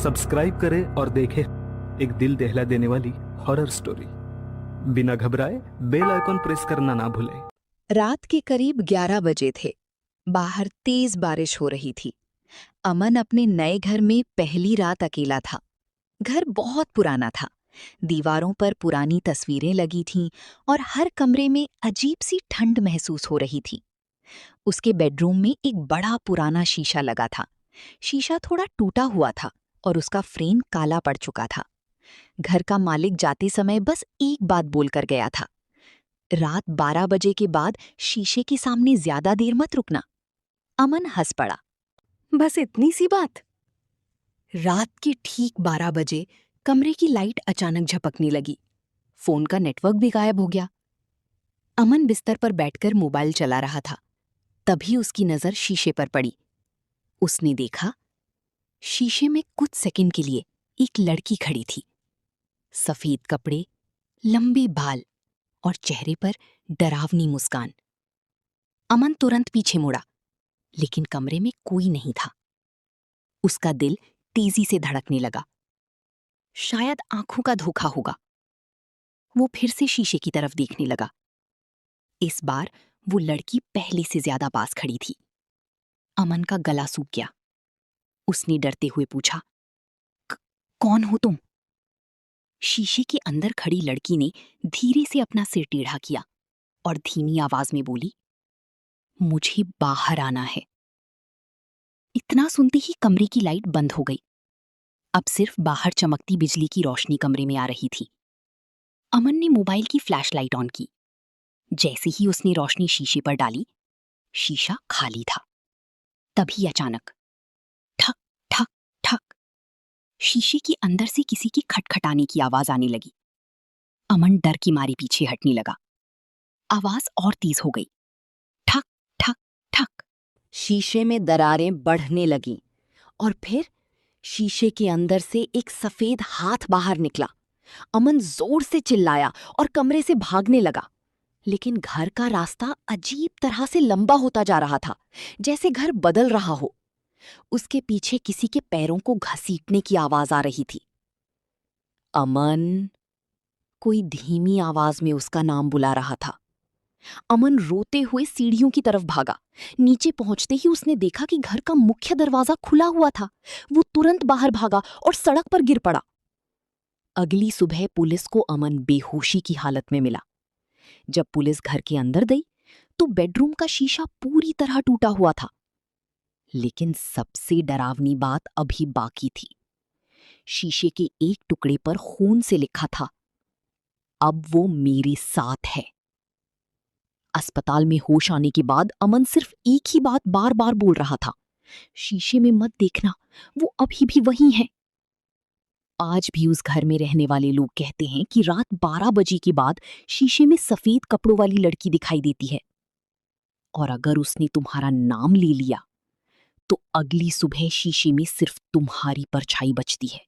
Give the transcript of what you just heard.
Subscribe करें और देखें एक दिल दहला देने वाली हॉरर स्टोरी। बिना घबराए बेल आइकॉन प्रेस करना ना भूलें। रात के करीब 11 बजे थे। बाहर तेज बारिश हो रही थी। अमन अपने नए घर में पहली रात अकेला था। घर बहुत पुराना था। दीवारों पर पुरानी तस्वीरें लगी थीं और हर कमरे में अजीब सी ठंड महसूस हो रही थी। उसके बेडरूम में एक बड़ा पुराना शीशा लगा था। शीशा थोड़ा टूटा हुआ था और उसका फ्रेम काला पड़ चुका था। घर का मालिक जाते समय बस एक बात बोलकर गया था, रात 12 बजे के बाद शीशे के सामने ज्यादा देर मत रुकना। अमन हंस पड़ा। बस इतनी सी बात। रात के ठीक 12 बजे कमरे की लाइट अचानक झपकने लगी। फोन का नेटवर्क भी गायब हो गया। अमन बिस्तर पर बैठकर मोबाइल चला रहा था। तभी उसकी नजर शीशे पर पड़ी। उसने देखा, शीशे में कुछ सेकंड के लिए एक लड़की खड़ी थी। सफेद कपड़े, लंबे बाल और चेहरे पर डरावनी मुस्कान। अमन तुरंत पीछे मुड़ा, लेकिन कमरे में कोई नहीं था। उसका दिल तेजी से धड़कने लगा। शायद आंखों का धोखा होगा। वो फिर से शीशे की तरफ देखने लगा। इस बार वो लड़की पहले से ज्यादा पास खड़ी थी। अमन का गला सूख गया। उसने डरते हुए पूछा, कौन हो तुम? शीशे के अंदर खड़ी लड़की ने धीरे से अपना सिर टेढ़ा किया और धीमी आवाज में बोली, मुझे बाहर आना है। इतना सुनते ही कमरे की लाइट बंद हो गई। अब सिर्फ बाहर चमकती बिजली की रोशनी कमरे में आ रही थी। अमन ने मोबाइल की फ्लैशलाइट ऑन की। जैसे ही उसने रोशनी शीशे पर डाली, शीशा खाली था। तभी अचानक ठक ठक ठक शीशे के अंदर से किसी के खटखटाने की आवाज आने लगी। अमन डर की मारी पीछे हटने लगा। आवाज और तेज हो गई। ठक ठक ठक शीशे में दरारें बढ़ने लगीं और फिर शीशे के अंदर से एक सफेद हाथ बाहर निकला। अमन जोर से चिल्लाया और कमरे से भागने लगा। लेकिन घर का रास्ता अजीब तरह से लंबा होता जा रहा था, जैसे घर बदल रहा हो। उसके पीछे किसी के पैरों को घसीटने की आवाज आ रही थी। अमन, कोई धीमी आवाज में उसका नाम बुला रहा था। अमन रोते हुए सीढ़ियों की तरफ भागा। नीचे पहुंचते ही उसने देखा कि घर का मुख्य दरवाजा खुला हुआ था। वो तुरंत बाहर भागा और सड़क पर गिर पड़ा। अगली सुबह पुलिस को अमन बेहोशी की हालत में मिला। जब पुलिस घर के अंदर गई तो बेडरूम का शीशा पूरी तरह टूटा हुआ था। लेकिन सबसे डरावनी बात अभी बाकी थी। शीशे के एक टुकड़े पर खून से लिखा था, अब वो मेरे साथ है। अस्पताल में होश आने के बाद अमन सिर्फ एक ही बात बार बार बोल रहा था, शीशे में मत देखना, वो अभी भी वहीं है। आज भी उस घर में रहने वाले लोग कहते हैं कि रात 12 बजे के बाद शीशे में सफेद कपड़ों वाली लड़की दिखाई देती है। और अगर उसने तुम्हारा नाम ले लिया तो अगली सुबह शीशे में सिर्फ तुम्हारी परछाई बचती है।